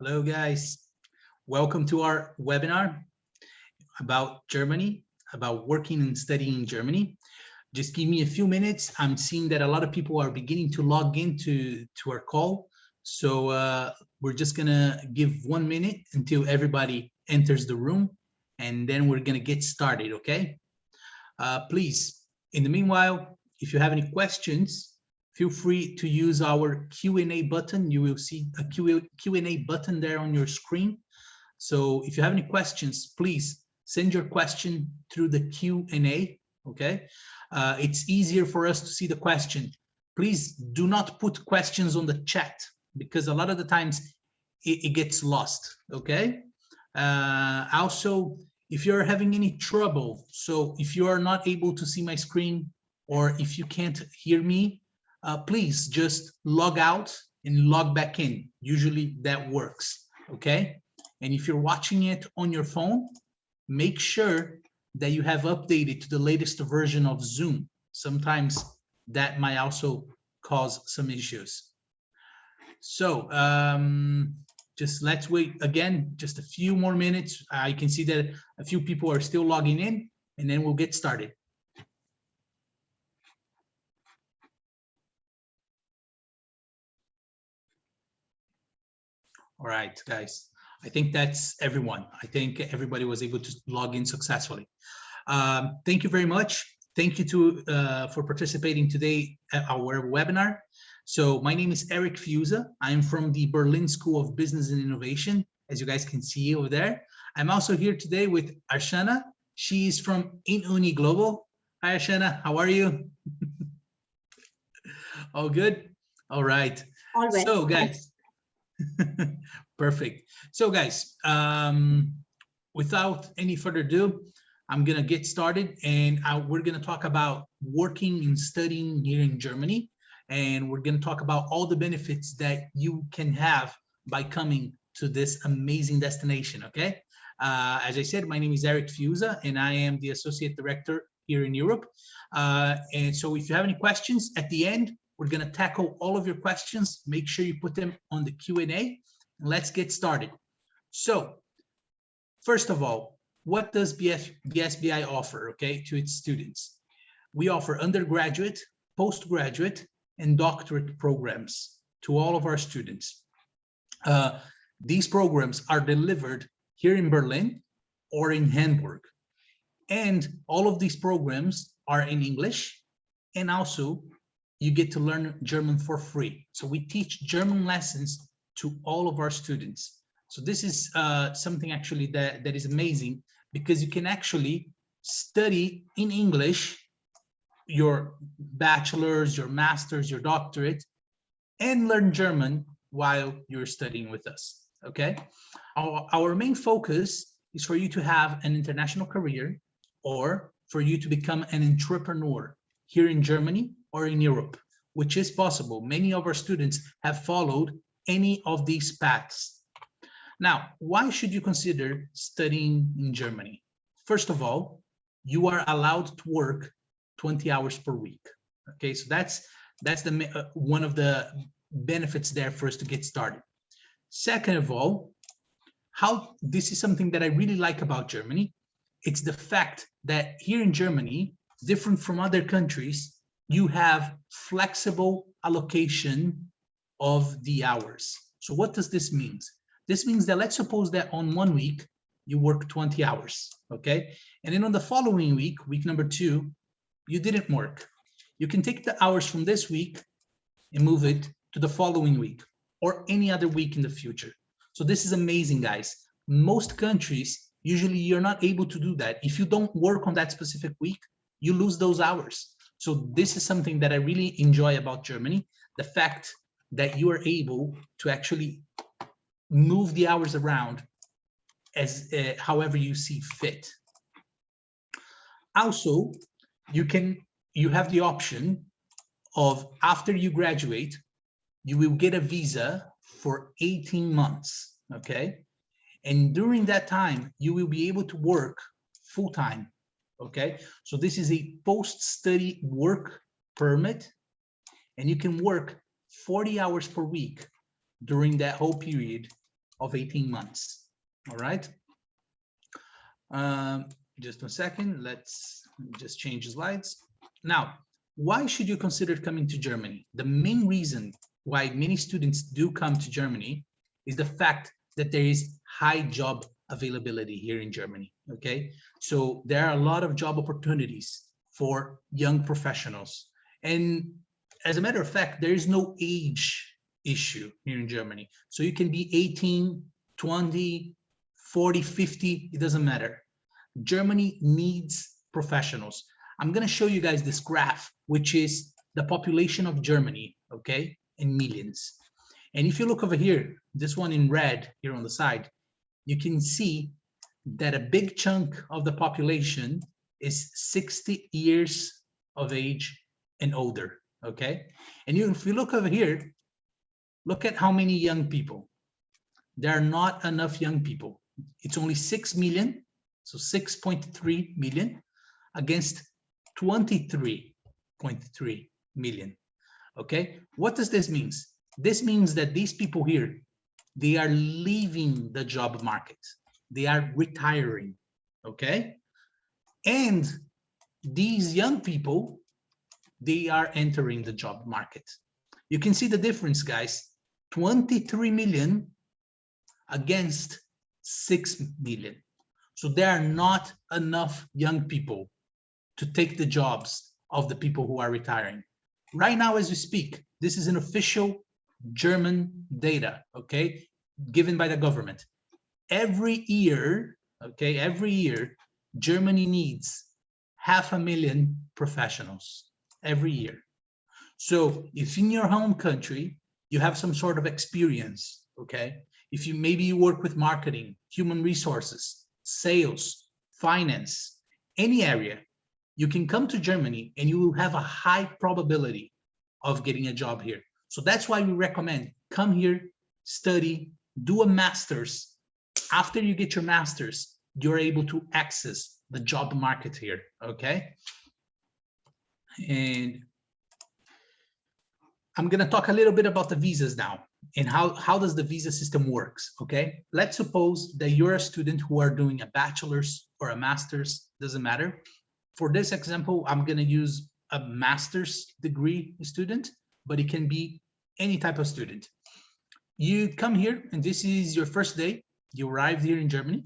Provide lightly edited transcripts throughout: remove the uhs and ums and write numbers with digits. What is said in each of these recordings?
Hello, guys. Welcome to our webinar about Germany, about working and studying in Germany. Just give me a few minutes. I'm seeing that a lot of people are beginning to log into our call. So we're just gonna give 1 minute until everybody enters the room, and then we're gonna get started, okay? Please, in the meanwhile, if you have any questions, feel free to use our Q&A button. You will see a Q&A button there on your screen. So if you have any questions, please send your question through the Q&A, okay? It's easier for us to see the question. Please do not put questions on the chat because a lot of the times it gets lost, okay? Also, if you're having any trouble, so if you are not able to see my screen or if you can't hear me, please just log out and log back in. Usually that works, okay? And if you're watching it on your phone, make sure that you have updated to the latest version of Zoom. Sometimes that might also cause some issues. So just let's wait again, just a few more minutes. I can see that a few people are still logging in, and then we'll get started. All right, guys, I think that's everyone. I think everybody was able to log in successfully. Thank you very much. Thank you for participating today at our webinar. So my name is Eric Fiuza. I'm from the Berlin School of Business and Innovation, as you guys can see over there. I'm also here today with Arshana. She's from Inuni Global. Hi, Arshana, how are you? All good? All right. All right. So guys, perfect. So guys, without any further ado, I'm gonna get started, and we're gonna talk about working and studying here in Germany, and we're gonna talk about all the benefits that you can have by coming to this amazing destination, okay? As I said, my name is Eric Fiuza, and I am the Associate Director here in Europe. And so if you have any questions at the end, we're gonna tackle all of your questions. Make sure you put them on the Q&A. Let's get started. So first of all, what does BSBI offer, okay, to its students? We offer undergraduate, postgraduate, and doctorate programs to all of our students. These programs are delivered here in Berlin or in Hamburg. And all of these programs are in English, and also you get to learn German for free. So we teach German lessons to all of our students. So this is something actually that is amazing, because you can actually study in English your bachelor's, your master's, your doctorate, and learn German while you're studying with us, okay? Our main focus is for you to have an international career or for you to become an entrepreneur here in Germany or in Europe, which is possible. Many of our students have followed any of these paths. Now, why should you consider studying in Germany? First of all, you are allowed to work 20 hours per week. Okay, so that's the one of the benefits there for us to get started. Second of all, this is something that I really like about Germany. It's the fact that here in Germany, different from other countries, you have flexible allocation of the hours. So what does this mean? This means that let's suppose that on 1 week, you work 20 hours, okay? And then on the following week, week number 2, you didn't work. You can take the hours from this week and move it to the following week or any other week in the future. So this is amazing, guys. Most countries, usually you're not able to do that. If you don't work on that specific week, you lose those hours. So this is something that I really enjoy about Germany, the fact that you are able to actually move the hours around as however you see fit. Also, you have the option of, after you graduate, you will get a visa for 18 months, okay? And during that time, you will be able to work full-time, okay? So this is a post-study work permit, and you can work 40 hours per week during that whole period of 18 months. All right. Just 1 second. Let's just change the slides. Now, why should you consider coming to Germany? The main reason why many students do come to Germany is the fact that there is high job availability here in Germany. Okay, so there are a lot of job opportunities for young professionals. And as a matter of fact, there is no age issue here in Germany. So you can be 18, 20, 40, 50, it doesn't matter. Germany needs professionals. I'm going to show you guys this graph, which is the population of Germany, okay, in millions. And if you look over here, this one in red here on the side, you can see that a big chunk of the population is 60 years of age and older, okay? And if you look over here, look at how many young people. There are not enough young people. It's only 6 million, so 6.3 million against 23.3 million, okay? What does this mean? This means that these people here, they are leaving the job market. They are retiring, okay? And these young people, they are entering the job market. You can see the difference, guys. 23 million against 6 million. So there are not enough young people to take the jobs of the people who are retiring. Right now, as we speak, this is an official German data, okay, given by the government. Every year, okay, every year, Germany needs 500,000 professionals every year. So if in your home country, you have some sort of experience, okay, if you maybe you work with marketing, human resources, sales, finance, any area, you can come to Germany and you will have a high probability of getting a job here. So that's why we recommend come here, study, do a master's. After you get your master's, you're able to access the job market here, okay? And I'm gonna talk a little bit about the visas now and how does the visa system works, okay? Let's suppose that you're a student who are doing a bachelor's or a master's, doesn't matter. For this example, I'm gonna use a master's degree student, but it can be any type of student. You come here and this is your first day. You arrived here in Germany,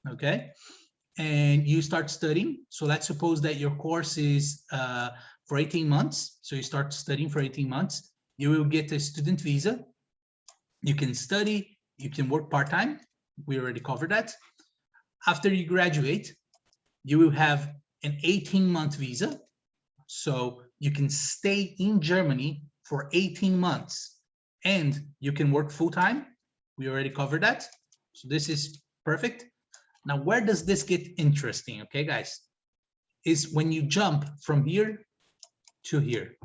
okay? And you start studying. So let's suppose that your course is for 18 months. So you start studying for 18 months. You will get a student visa. You can study, you can work part-time. We already covered that. After you graduate, you will have an 18-month visa. So you can stay in Germany for 18 months and you can work full-time. We already covered that. So this is perfect. Now, where does this get interesting, okay, guys? Is when you jump from here to here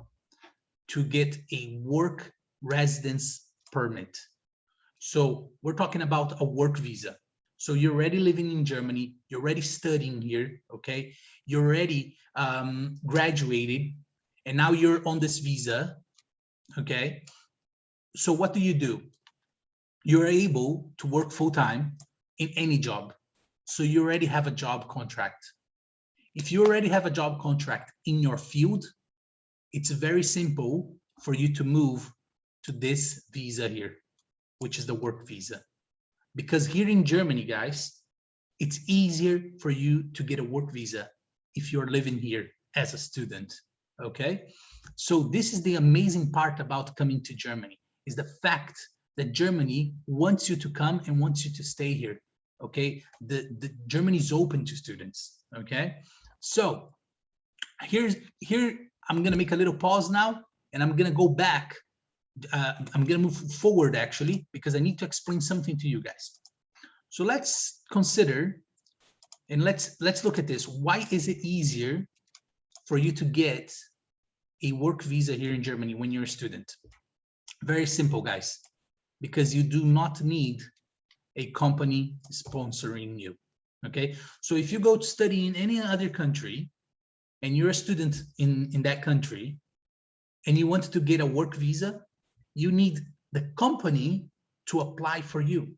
to get a work residence permit. So we're talking about a work visa. So you're already living in Germany, you're already studying here, okay? You're already graduated, and now you're on this visa, okay? So what do? You're able to work full-time in any job. So you already have a job contract. If you already have a job contract in your field, it's very simple for you to move to this visa here, which is the work visa. Because here in Germany, guys, it's easier for you to get a work visa if you're living here as a student, okay? So this is the amazing part about coming to Germany, is the fact that Germany wants you to come and wants you to stay here, okay? The Germany is open to students, okay? So here I'm gonna make a little pause now, and I'm gonna go back. I'm gonna move forward actually, because I need to explain something to you guys. So let's consider, and let's look at this. Why is it easier for you to get a work visa here in Germany when you're a student? Very simple, guys, because you do not need a company sponsoring you, okay? So if you go to study in any other country and you're a student in that country and you want to get a work visa, you need the company to apply for you.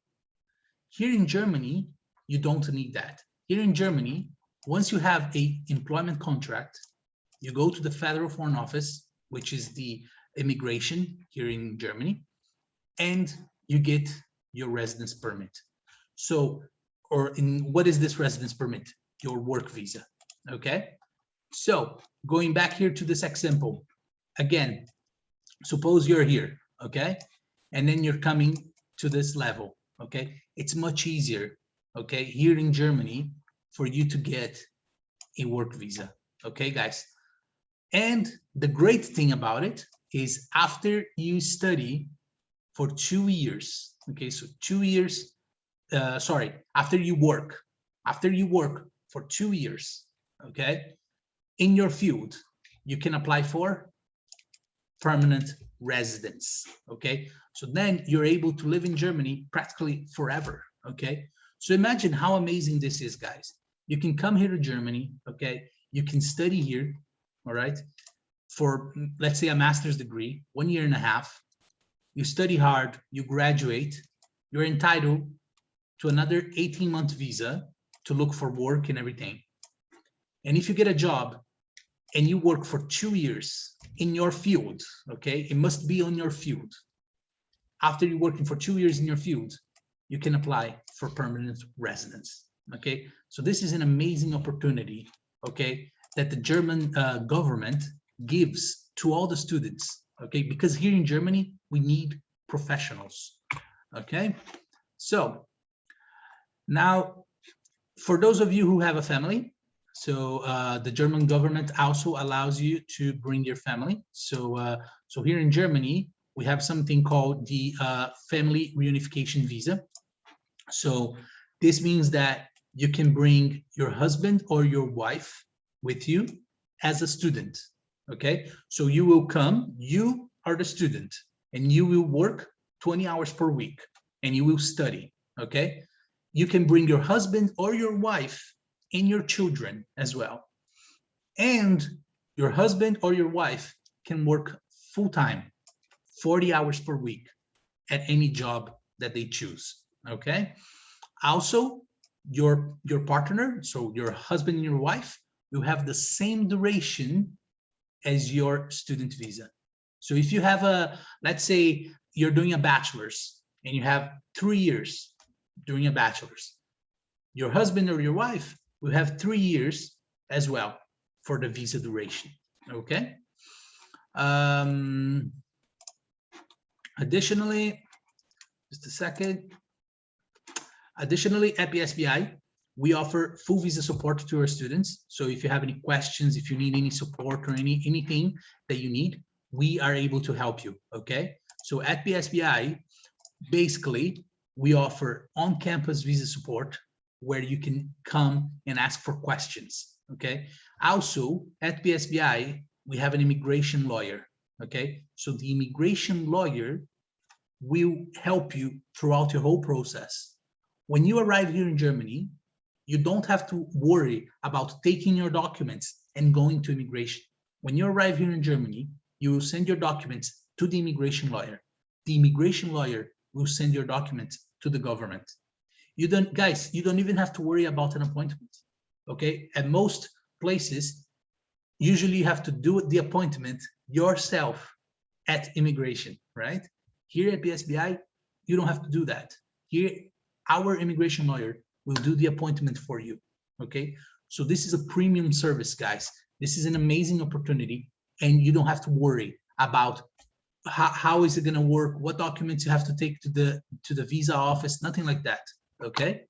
Here in Germany, you don't need that. Here in Germany, once you have a employment contract, you go to the Federal Foreign Office, which is the immigration here in Germany, and you get your residence permit. So, what is this residence permit? Your work visa, okay? So going back here to this example, again, suppose you're here, okay? And then you're coming to this level, okay? It's much easier, okay, here in Germany for you to get a work visa, okay, guys? And the great thing about it is after you study for 2 years, okay, so 2 years, after you work for 2 years, okay, in your field, you can apply for permanent residence, okay? So then you're able to live in Germany practically forever, okay? So imagine how amazing this is, guys. You can come here to Germany, okay? You can study here, all right? For, let's say, a master's degree, 1.5 years. You study hard, you graduate, you're entitled to another 18-month visa to look for work and everything. And if you get a job and you work for 2 years in your field, okay, it must be on your field. After you're working for 2 years in your field, you can apply for permanent residence, okay? So this is an amazing opportunity, okay, that the German government gives to all the students, okay? Because here in Germany, we need professionals, okay? So now, for those of you who have a family, so the German government also allows you to bring your family. So, so here in Germany, we have something called the family reunification visa. So this means that you can bring your husband or your wife with you as a student, okay? So you will come, you are the student, and you will work 20 hours per week, and you will study, okay? You can bring your husband or your wife and your children as well. And your husband or your wife can work full-time, 40 hours per week at any job that they choose, okay? Also, your partner, so your husband and your wife, will have the same duration as your student visa. So if you have a, let's say you're doing a bachelor's and you have 3 years doing a bachelor's, your husband or your wife will have 3 years as well for the visa duration, okay? Additionally, just a second. Additionally, at BSBI, we offer full visa support to our students. So if you have any questions, if you need any support or anything that you need, we are able to help you, okay? So at BSBI, basically, we offer on-campus visa support where you can come and ask for questions, okay? Also, at BSBI, we have an immigration lawyer, okay? So the immigration lawyer will help you throughout your whole process. When you arrive here in Germany, you don't have to worry about taking your documents and going to immigration. When you arrive here in Germany, you will send your documents to the immigration lawyer. The immigration lawyer will send your documents to the government. You don't, guys, you don't even have to worry about an appointment, okay? At most places, usually you have to do the appointment yourself at immigration, right? Here at BSBI, you don't have to do that. Here, our immigration lawyer will do the appointment for you, okay? So this is a premium service, guys. This is an amazing opportunity, and you don't have to worry about how is it going to work, what documents you have to take to the visa office, nothing like that, okay?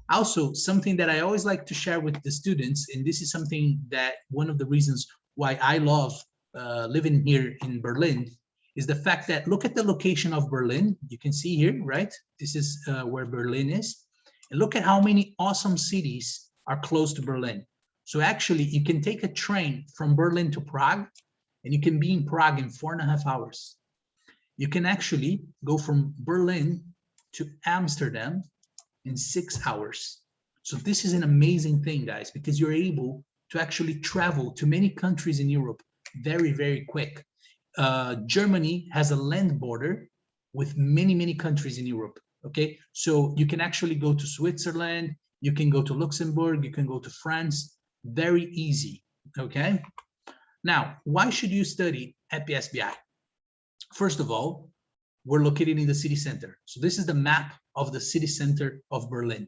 Also, something that I always like to share with the students, and this is something that one of the reasons why I love living here in Berlin, is the fact that look at the location of Berlin. You can see here, right? This is where Berlin is. And look at how many awesome cities are close to Berlin. So actually, you can take a train from Berlin to Prague, and you can be in Prague in 4.5 hours. You can actually go from Berlin to Amsterdam in 6 hours. So this is an amazing thing, guys, because you're able to actually travel to many countries in Europe very, very quick. Germany has a land border with many, many countries in Europe. Okay, so you can actually go to Switzerland, you can go to Luxembourg, you can go to France, very easy. Okay, now why should you study at BSBI? First of all, we're located in the city center. So this is the map of the city center of Berlin.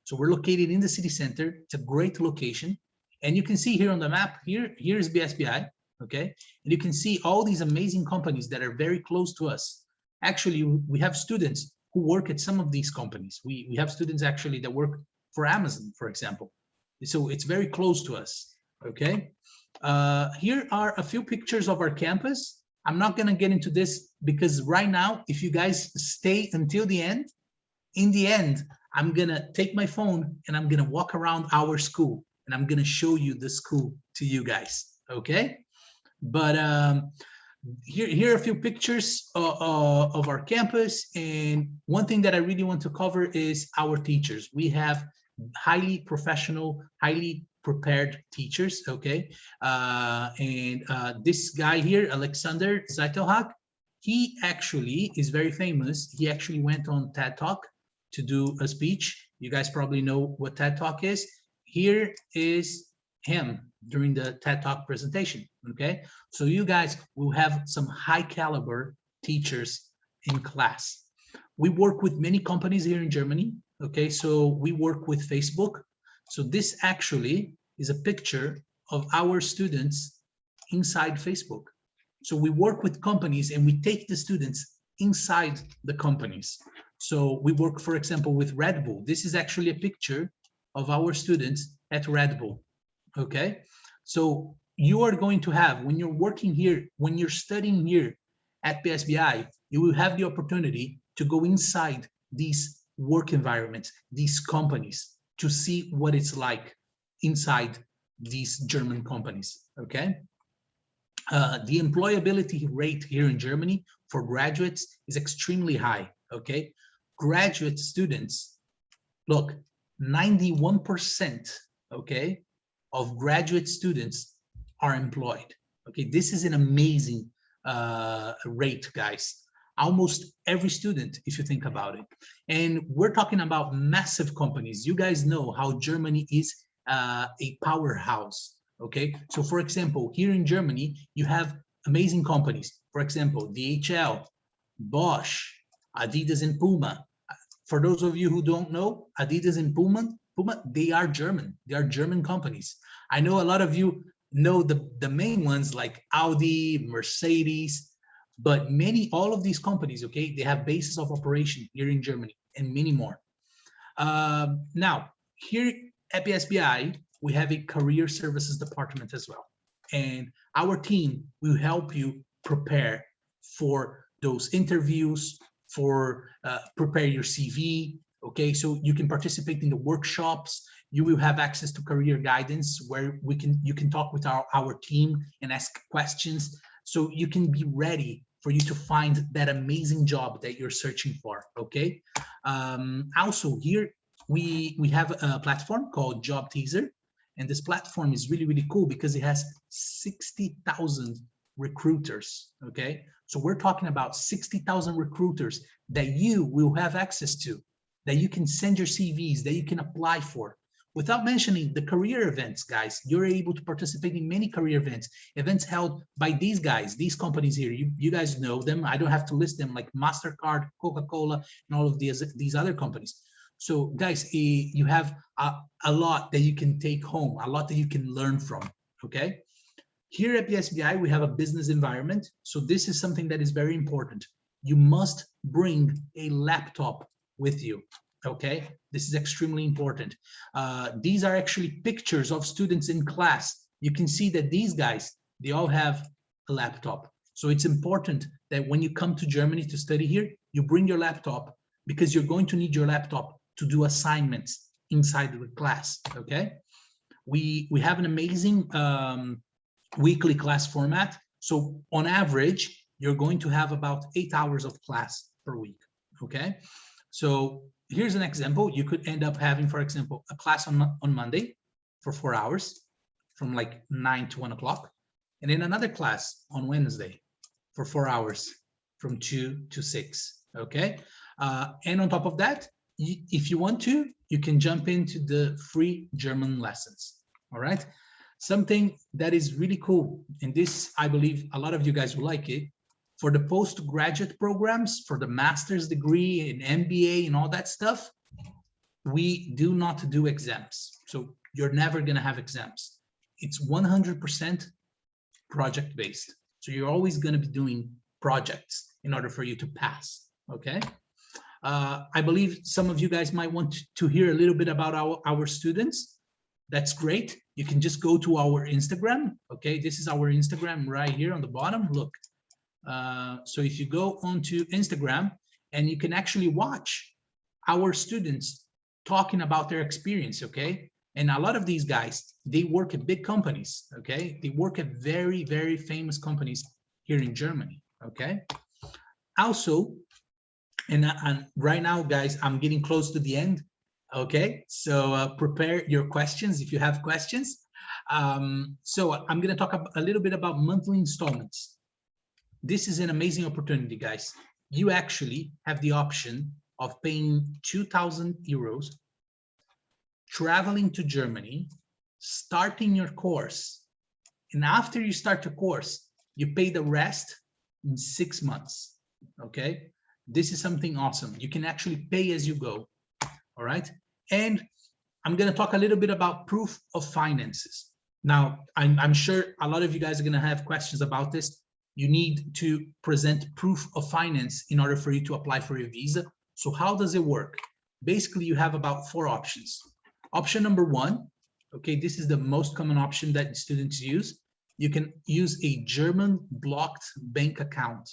So we're located in the city center. It's a great location. And you can see here on the map, here's BSBI, okay? And you can see all these amazing companies that are very close to us. Actually, we have students who work at some of these companies. We have students actually that work for Amazon, for example. So it's very close to us, okay? Here are a few pictures of our campus. I'm not gonna get into this because right now, if you guys stay until the end, in the end, I'm gonna take my phone and I'm gonna walk around our school and I'm gonna show you the school to you guys, okay? But here are a few pictures of our campus, and one thing that I really want to cover is our teachers. We have highly professional, highly prepared teachers, okay? This guy here, Alexander Zaitelhak, he actually is very famous. He actually went on TED Talk to do a speech. You guys probably know what TED Talk is. Here is him during the TED Talk presentation, okay? So you guys will have some high caliber teachers in class. We work with many companies here in Germany, okay? So we work with Facebook. So this actually is a picture of our students inside Facebook. So we work with companies and we take the students inside the companies. So we work, for example, with Red Bull. This is actually a picture of our students at Red Bull, okay? So you are going to have, when you're working here, when you're studying here at BSBI, you will have the opportunity to go inside these work environments, these companies, to see what it's like inside these German companies, okay? The employability rate here in Germany for graduates is extremely high, okay? Graduate students, look, 91%, okay, of graduate students are employed, okay? This is an amazing rate, guys. Almost every student, if you think about it. And we're talking about massive companies. You guys know how Germany is a powerhouse, okay? So for example, here in Germany, you have amazing companies. For example, DHL, Bosch, Adidas and Puma. For those of you who don't know, Adidas and Puma, they are German. They are German companies. I know a lot of you know the main ones like Audi, Mercedes, but all of these companies, okay, they have bases of operation here in Germany and many more. Now, here at BSBI, we have a career services department as well. And our team will help you prepare for those interviews, for prepare your CV, okay? So you can participate in the workshops. You will have access to career guidance where you can talk with our team and ask questions. So you can be ready for you to find that amazing job that you're searching for, okay? Also here, we have a platform called Job Teaser. And this platform is really, really cool because it has 60,000 recruiters, okay? So we're talking about 60,000 recruiters that you will have access to, that you can send your CVs, that you can apply for. Without mentioning the career events, guys, you're able to participate in many career events held by these guys, these companies here. You guys know them. I don't have to list them, like MasterCard, Coca-Cola, and all of these other companies. So guys, you have a lot that you can take home, a lot that you can learn from, okay? Here at BSBI, we have a business environment. So this is something that is very important. You must bring a laptop with you, okay? This is extremely important. These are actually pictures of students in class. You can see that these guys, they all have a laptop. So it's important that when you come to Germany to study here, you bring your laptop because you're going to need your laptop to do assignments inside the class, okay? We have an amazing weekly class format. So on average, you're going to have about 8 hours of class per week, okay? So here's an example. You could end up having, for example, a class on Monday for 4 hours from like 9 to 1 o'clock. And then another class on Wednesday for 4 hours from 2 to 6, okay? And on top of that, if you want to, you can jump into the free German lessons. All right. Something that is really cool, and this, I believe a lot of you guys will like it, for the postgraduate programs, for the master's degree and MBA and all that stuff, we do not do exams. So you're never going to have exams. It's 100% project-based. So you're always going to be doing projects in order for you to pass, okay? I believe some of you guys might want to hear a little bit about our students. That's great. You can just go to our Instagram, okay? This is our Instagram right here on the bottom, look. So if you go onto Instagram, and you can actually watch our students talking about their experience, okay? And a lot of these guys, they work at big companies, okay? They work at very, very famous companies here in Germany, okay? Also, and right now, guys, I'm getting close to the end, okay? So prepare your questions if you have questions. So I'm gonna talk a little bit about monthly installments. This is an amazing opportunity, guys. You actually have the option of paying 2,000 euros, traveling to Germany, starting your course, and after you start your course, you pay the rest in 6 months, okay? This is something awesome. You can actually pay as you go, all right? And I'm gonna talk a little bit about proof of finances. Now, I'm sure a lot of you guys are gonna have questions about this. You need to present proof of finance in order for you to apply for your visa. So how does it work? Basically, you have about 4 options. Option number 1, okay, this is the most common option that students use. You can use a German blocked bank account.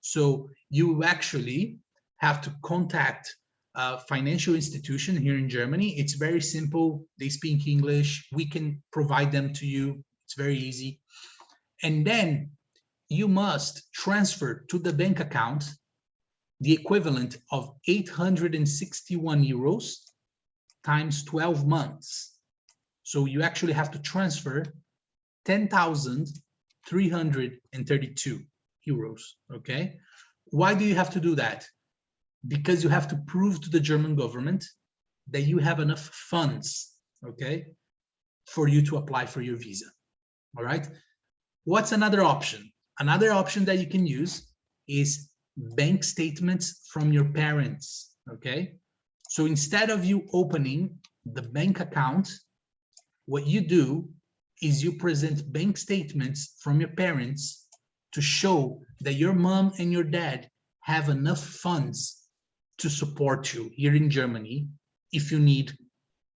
So you actually have to contact a financial institution here in Germany. It's very simple. They speak English. We can provide them to you. It's very easy. And then you must transfer to the bank account the equivalent of 861 euros times 12 months. So you actually have to transfer 10,332 euros, okay? Why do you have to do that? Because you have to prove to the German government that you have enough funds, okay, for you to apply for your visa, all right? What's another option? Another option that you can use is bank statements from your parents, okay? So instead of you opening the bank account, what you do is you present bank statements from your parents to show that your mom and your dad have enough funds to support you here in Germany if you need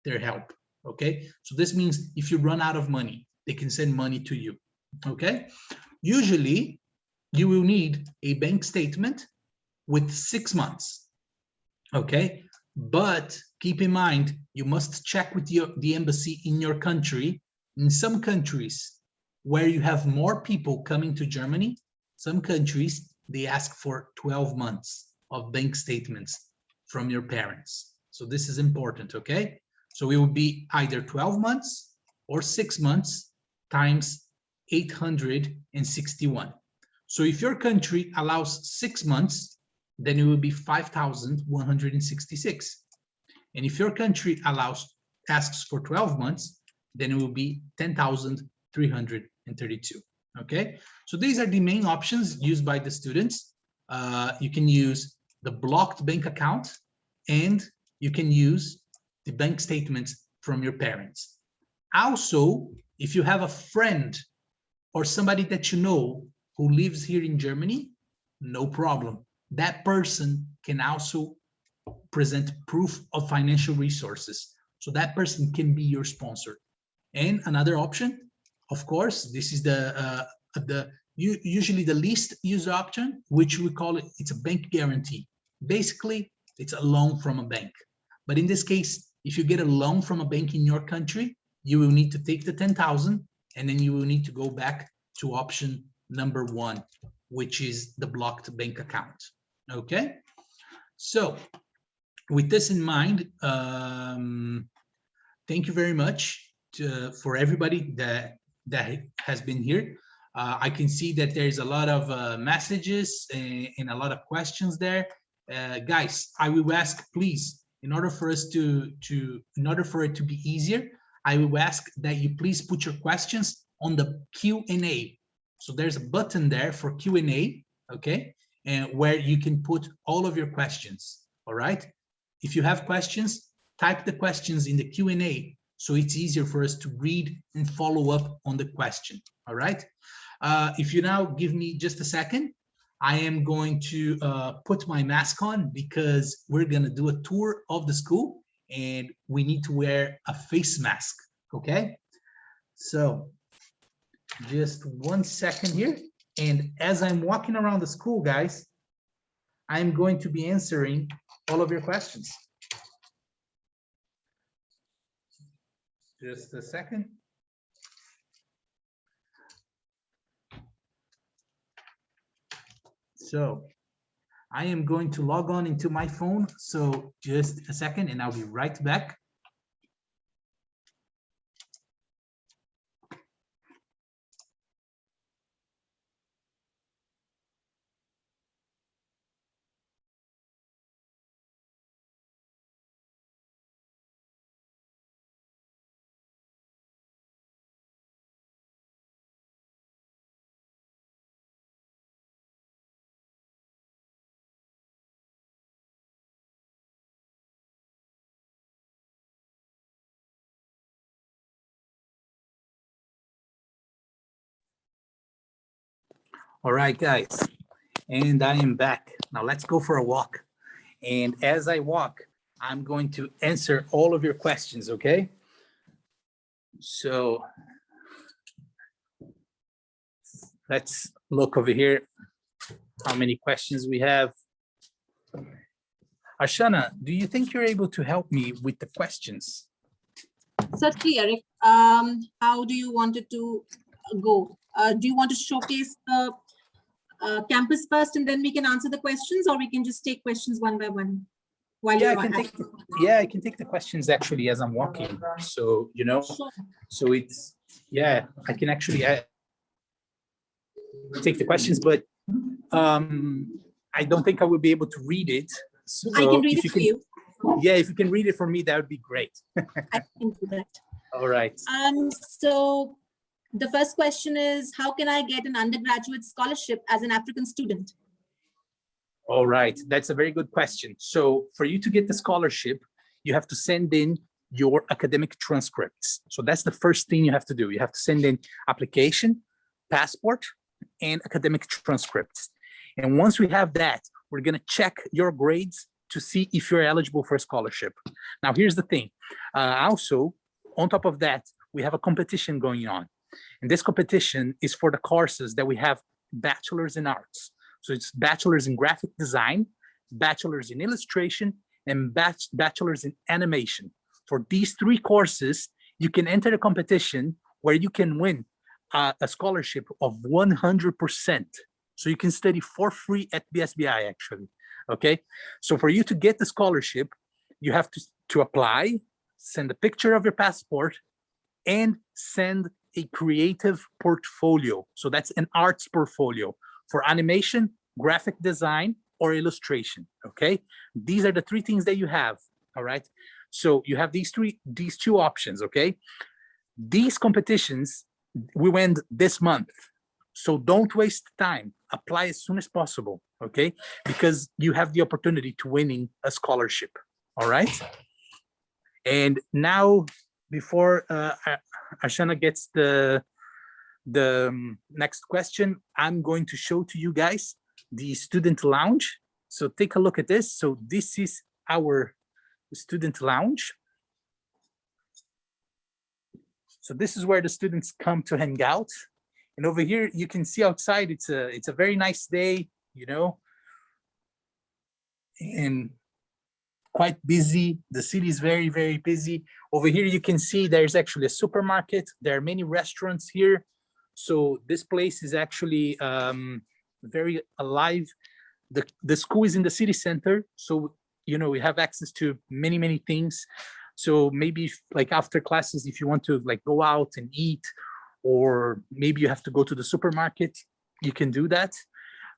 their help, okay? So this means if you run out of money, they can send money to you, okay? Usually, you will need a bank statement with 6 months, okay? But keep in mind, you must check with the embassy in your country. In some countries where you have more people coming to Germany, some countries, they ask for 12 months of bank statements from your parents. So this is important, okay? So it will be either 12 months or 6 months times 861. So if your country allows 6 months, then it will be 5,166. And if your country asks for 12 months, then it will be 10,332, okay? So these are the main options used by the students. You can use the blocked bank account, and you can use the bank statements from your parents. Also, if you have a friend or somebody that you know who lives here in Germany, no problem. That person can also present proof of financial resources. So that person can be your sponsor. And another option, of course, this is usually the least used option, which we call it, it's a bank guarantee. Basically, it's a loan from a bank. But in this case, if you get a loan from a bank in your country, you will need to take the 10,000, and then you will need to go back to option number 1, which is the blocked bank account, okay? So with this in mind, thank you very much for everybody that has been here. I can see that there's a lot of messages and a lot of questions there. Guys, I will ask, please, in order for us in order for it to be easier, I will ask that you please put your questions on the Q&A. So there's a button there for Q&A, okay, and where you can put all of your questions. All right. If you have questions, type the questions in the Q&A, so it's easier for us to read and follow up on the question. All right. If you now give me just a second, I am going to put my mask on because we're going to do a tour of the school and we need to wear a face mask. Okay. So just 1 second here. And as I'm walking around the school, guys, I'm going to be answering all of your questions. Just a second. So I am going to log on into my phone. So just a second and I'll be right back. All right, guys, and I am back. Now let's go for a walk. And as I walk, I'm going to answer all of your questions, okay? So let's look over here, how many questions we have. Ashana, do you think you're able to help me with the questions? Certainly, Eric. How do you want it to go? Do you want to showcase the campus first and then we can answer the questions, or we can just take questions one by one? While Yeah, I can take the questions actually as I'm walking. So, you know, Sure. So it's, yeah, I can actually take the questions, but I don't think I will be able to read it. So I can read it for you. Yeah, if you can read it for me, that would be great. I can do that. All right. So the first question is, how can I get an undergraduate scholarship as an African student? All right, that's a very good question. So for you to get the scholarship, you have to send in your academic transcripts. So that's the first thing you have to do. You have to send in application, passport, and academic transcripts. And once we have that, we're gonna check your grades to see if you're eligible for a scholarship. Now, here's the thing. Also, on top of that, we have a competition going on. And this competition is for the courses that we have bachelor's in arts. So it's bachelor's in graphic design, bachelor's in illustration, and bachelor's in animation. For these 3 courses, you can enter the competition where you can win a scholarship of 100%. So you can study for free at BSBI, actually. Okay. So for you to get the scholarship, you have to apply, send a picture of your passport, and send a creative portfolio. So that's an arts portfolio for animation, graphic design, or illustration. Okay. These are the 3 things that you have. All right. So you have these 2 options. Okay. These competitions will end this month. So don't waste time. Apply as soon as possible. Okay. Because you have the opportunity to winning a scholarship. All right. And now, before Ashana gets the next question, I'm going to show to you guys the student lounge. So take a look at this. So this is our student lounge. So this is where the students come to hang out. And over here, you can see outside, it's a very nice day, you know, and quite busy. The city is very, very busy. Over here, you can see there's actually a supermarket. There are many restaurants here. So this place is actually very alive. The school is in the city center. So, you know, we have access to many, many things. So maybe like after classes, if you want to like go out and eat, or maybe you have to go to the supermarket, you can do that.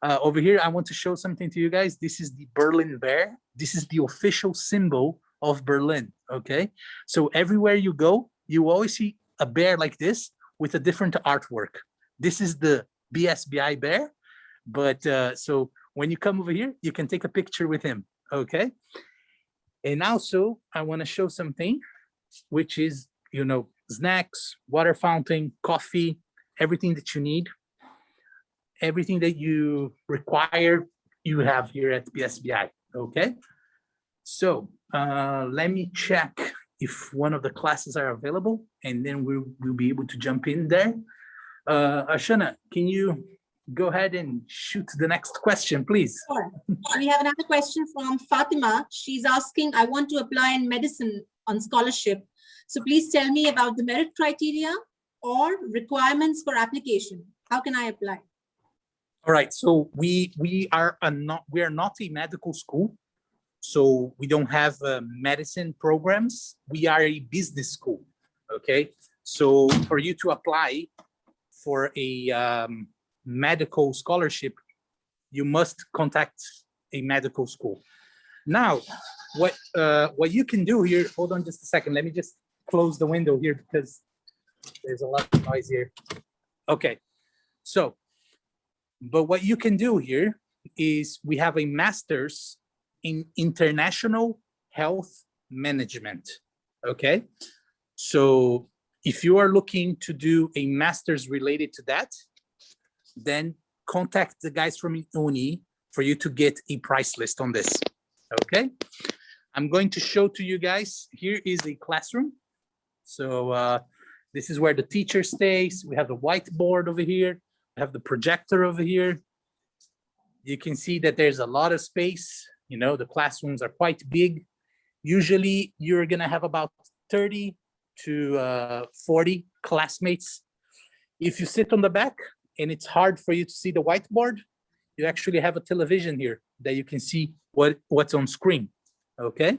Over here, I want to show something to you guys. This is the Berlin bear. This is the official symbol of Berlin, okay? So everywhere you go, you always see a bear like this with a different artwork. This is the BSBI bear, but so when you come over here, you can take a picture with him, okay? And also, I want to show something, which is, you know, snacks, water fountain, coffee, everything that you need, everything that you require, you have here at BSBI, okay? So let me check if one of the classes are available, and then we'll be able to jump in there. Ashana, can you go ahead and shoot the next question, please? Sure. We have another question from Fatima. She's asking, I want to apply in medicine on scholarship. So please tell me about the merit criteria or requirements for application. How can I apply? All right, so we are not a medical school, so we don't have medicine programs. We are a business school, okay? So for you to apply for a medical scholarship, you must contact a medical school. Now, what you can do here, hold on just a second, let me just close the window here because there's a lot of noise here. Okay, so, but what you can do here is we have a master's in international health management, okay? So if you are looking to do a master's related to that, then contact the guys from Inuni for you to get a price list on this, okay? I'm going to show to you guys, here is a classroom. So this is where the teacher stays. We have the whiteboard over here. We have the projector over here. You can see that there's a lot of space. You know, the classrooms are quite big. Usually you're gonna have about 30 to 40 classmates. If you sit on the back and it's hard for you to see the whiteboard, you actually have a television here that you can see what's on screen, okay?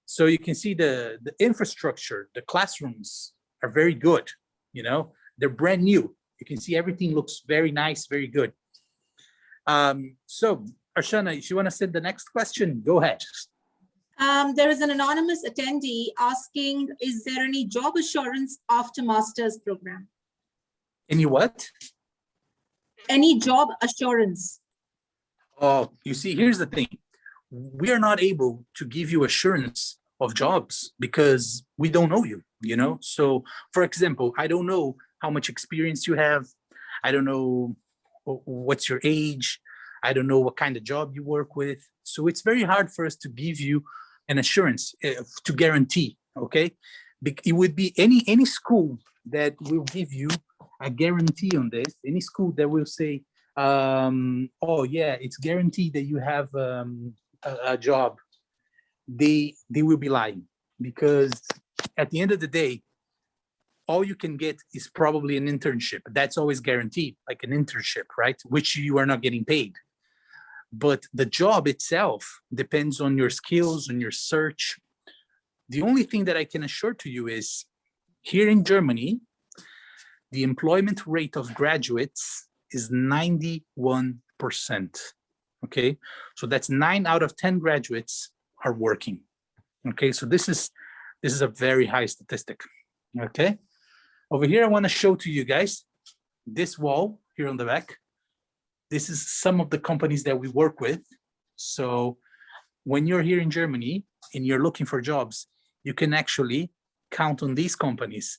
So you can see the infrastructure, the classrooms are very good, you know, they're brand new. You can see everything looks very nice, very good. So Arshana, if you want to send the next question, go ahead. There is an anonymous attendee asking, is there any job assurance after master's program? Any what? Any job assurance. Oh, you see, here's the thing. We are not able to give you assurance of jobs because we don't know you, you know? So for example, I don't know how much experience you have. I don't know what's your age. I don't know what kind of job you work with. So it's very hard for us to give you an assurance to guarantee, okay? It would be any school that will give you a guarantee on this, any school that will say, oh yeah, it's guaranteed that you have a job, they will be lying, because at the end of the day, all you can get is probably an internship. That's always guaranteed, like an internship, right? Which you are not getting paid. But the job itself depends on your skills, on your search. The only thing that I can assure to you is here in Germany, the employment rate of graduates is 91%. Okay, so that's 9 out of 10 graduates are working. Okay, so this is a very high statistic. Okay, over here I want to show to you guys this wall here on the back. This is some of the companies that we work with. So when you're here in Germany and you're looking for jobs, you can actually count on these companies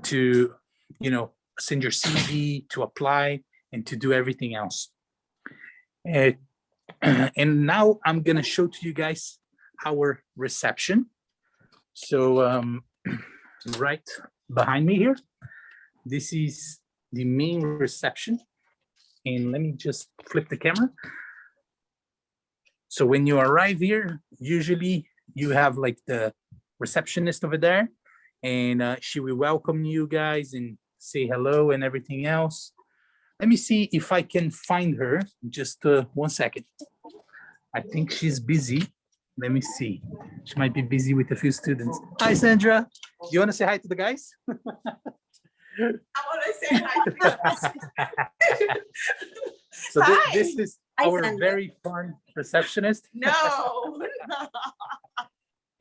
to, you know, send your CV, to apply, and to do everything else. And now I'm gonna show to you guys our reception. So right behind me here, this is the main reception. And let me just flip the camera. So when you arrive here, usually you have like the receptionist over there, and she will welcome you guys and say hello and everything else. Let me see if I can find her. Just 1 second. I think she's busy. Let me see. She might be busy with a few students. Hi, Sandra. Do you want to say hi to the guys? I want to say hi. So Hi. this is Hi, our Sandra. very fun receptionist. No.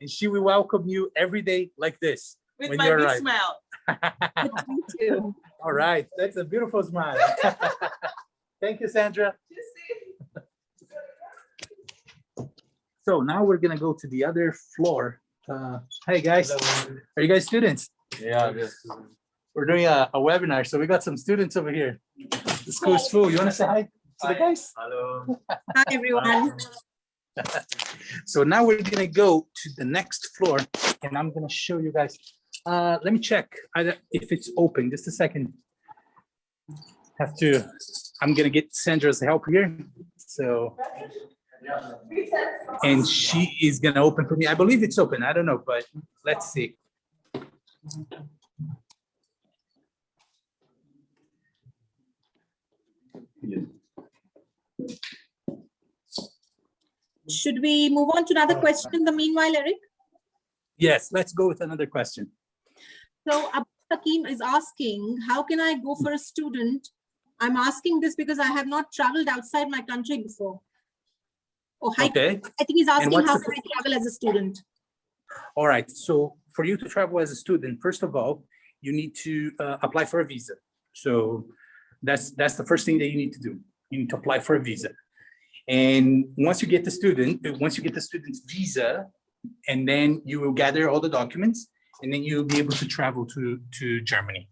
And she will welcome you every day like this. With when my you big arrive. smile. Good to meet you. All right, that's a beautiful smile. Thank you, Sandra. So now we're gonna go to the other floor. Hey guys, are you guys students? Yeah, yes. We're doing a webinar, so we got some students over here. The school is full. You wanna say hi to the guys? Hello. Hi, everyone. So now we're gonna go to the next floor and I'm gonna show you guys. Let me check if it's open, just a second. I'm gonna get Sandra's help here. So, and she is gonna open for me. I believe it's open, I don't know, but let's see. Should we move on to another question in the meanwhile, Eric? Yes, let's go with another question. So Hakim is asking, how can I go for a student? I'm asking this because I have not traveled outside my country before. Oh, hi. Okay, I think he's asking what's how the- can I travel as a student? all right. So for you to travel as a student, first of all, you need to apply for a visa. So that's the first thing that you need to do. You need to apply for a visa. And once you get the student's visa, and then you will gather all the documents, and then you'll be able to travel to Germany.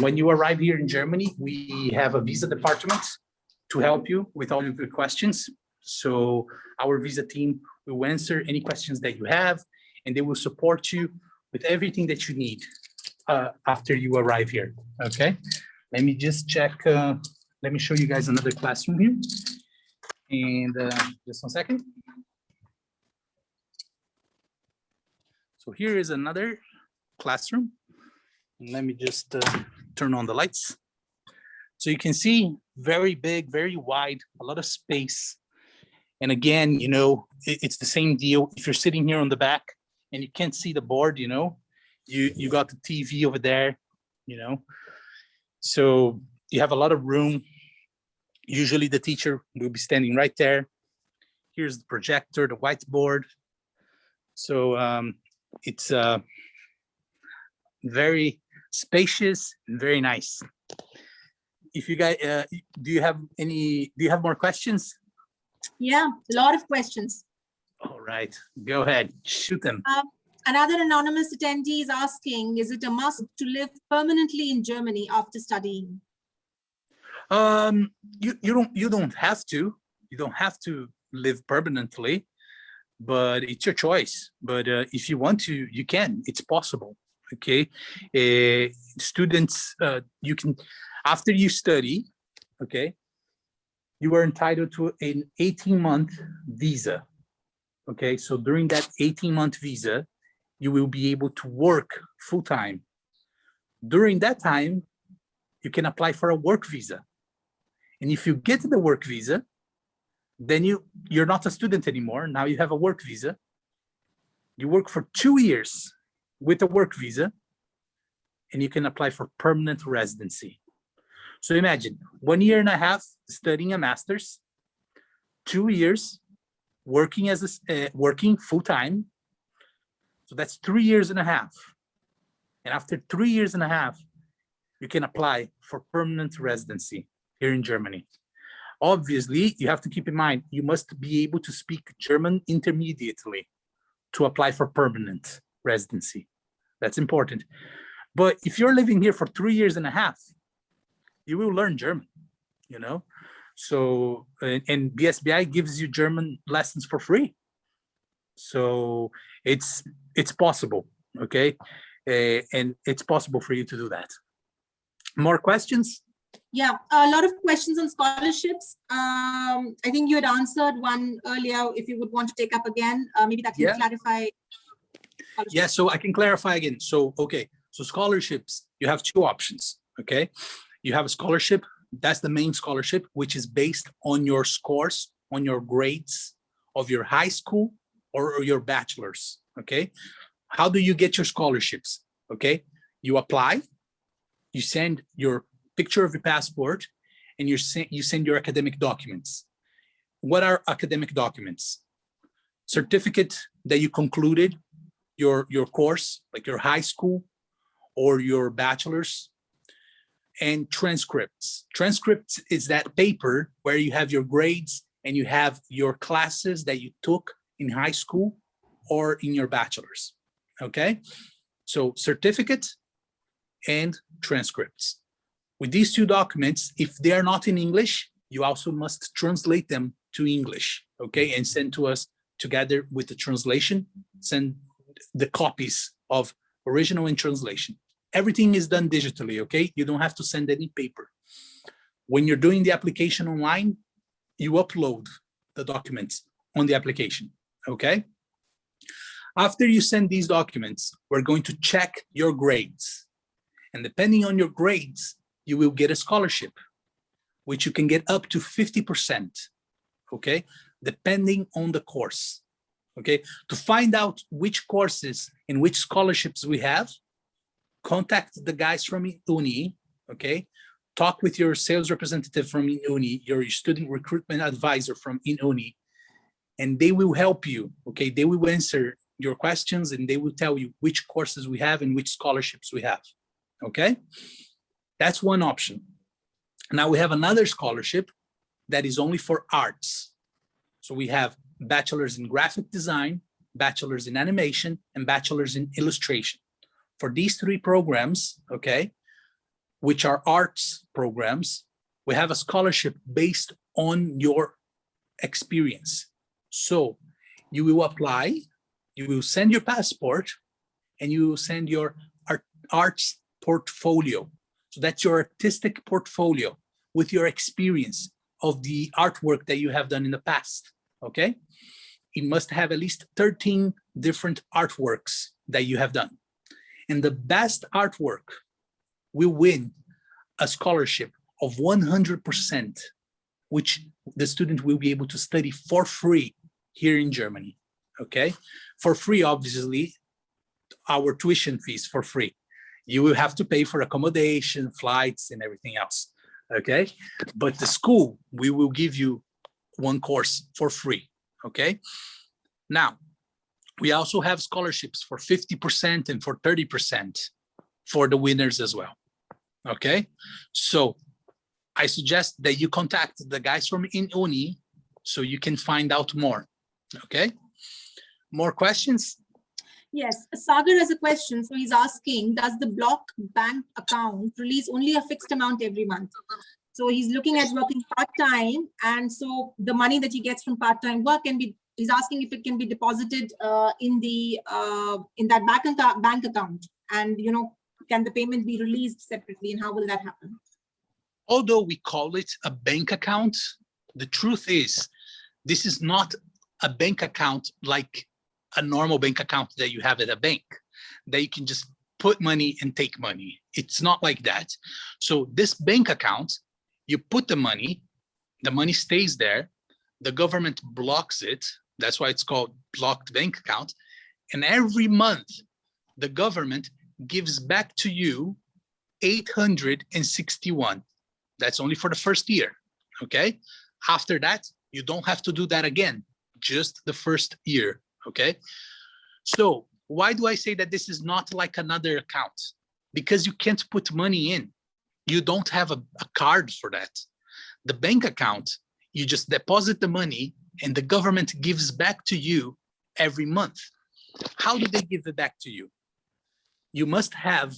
When you arrive here in Germany, we have a visa department to help you with all of your questions. So our visa team will answer any questions that you have, and they will support you with everything that you need after you arrive here, okay? Let me just check, let me show you guys another classroom here. And just 1 second. So here is another classroom. Let me just turn on the lights. So you can see very big, very wide, a lot of space. And again, you know, it's the same deal. If you're sitting here on the back and you can't see the board, you know, you got the TV over there, you know. So you have a lot of room. Usually the teacher will be standing right there. Here's the projector, the whiteboard. So it's very spacious and very nice. If you guys, do you have more questions? Yeah, a lot of questions. All right, go ahead, shoot them. Another anonymous attendee is asking, is it a must to live permanently in Germany after studying? You don't have to. You don't have to live permanently, but it's your choice. But if you want to, you can. It's possible. Okay, students, you can, after you study, okay, you are entitled to an 18-month visa. Okay, so during that 18-month visa, you will be able to work full-time. During that time, you can apply for a work visa. And if you get the work visa, then you're not a student anymore. Now you have a work visa. You work for 2 years with a work visa, and you can apply for permanent residency. So imagine 1 year and a half studying a master's, 2 years working as working full-time. So that's 3 years and a half. And after 3 years and a half, you can apply for permanent residency here in Germany. Obviously, you have to keep in mind, you must be able to speak German intermediately to apply for permanent residency. That's important. But if you're living here for 3 years and a half, you will learn German, you know? So, and BSBI gives you German lessons for free. So it's possible, okay? And it's possible for you to do that. More questions? Yeah, a lot of questions on scholarships. I think you had answered one earlier. If you would want to take up again, maybe that can Yeah. clarify. Yeah, so I can clarify again. So, okay, so scholarships, you have two options, okay? You have a scholarship, that's the main scholarship, which is based on your scores, on your grades of your high school or your bachelor's, okay? How do you get your scholarships, okay? You apply, you send your picture of your passport, and you send your academic documents. What are academic documents? Certificate that you concluded your course, like your high school or your bachelor's, and transcripts. Transcripts is that paper where you have your grades and you have your classes that you took in high school or in your bachelor's, okay? So certificate and transcripts. With these two documents, if they are not in English, you also must translate them to English, okay? And send to us together with the translation, send the copies of original and translation. Everything is done digitally, okay? You don't have to send any paper. When you're doing the application online, you upload the documents on the application, okay? After you send these documents, we're going to check your grades. And depending on your grades, you will get a scholarship, which you can get up to 50%, okay? Depending on the course, okay? To find out which courses and which scholarships we have, contact the guys from Inuni, okay? Talk with your sales representative from Inuni, your student recruitment advisor from Inuni, and they will help you, okay? They will answer your questions and they will tell you which courses we have and which scholarships we have, okay? That's one option. Now we have another scholarship that is only for arts. So we have bachelor's in graphic design, bachelor's in animation, and bachelor's in illustration. For these three programs, okay, which are arts programs, we have a scholarship based on your experience. So you will apply, you will send your passport, and you will send your arts portfolio. So that's your artistic portfolio with your experience of the artwork that you have done in the past, okay? It must have at least 13 different artworks that you have done. And the best artwork will win a scholarship of 100%, which the student will be able to study for free here in Germany, okay? For free, obviously, our tuition fees for free. You will have to pay for accommodation, flights, and everything else, okay? But the school, we will give you one course for free, okay? Now, we also have scholarships for 50% and for 30% for the winners as well, okay? So I suggest that you contact the guys from Inuni so you can find out more, okay? More questions? Yes, Sagar has a question. So he's asking, does the block bank account release only a fixed amount every month? So he's looking at working part-time, and so the money that he gets from part-time work can be, he's asking if it can be deposited in that bank account, and you know, can the payment be released separately, and how will that happen? Although we call it a bank account, the truth is this is not a bank account like a normal bank account that you have at a bank, that you can just put money and take money. It's not like that. So this bank account, you put the money stays there, the government blocks it, that's why it's called blocked bank account, and every month the government gives back to you 861. That's only for the first year, okay? After that, you don't have to do that again, just the first year, okay? So why do I say that this is not like another account? Because you can't put money in. You don't have a card for that. The bank account, you just deposit the money and the government gives back to you every month. How do they give it back to you? You must have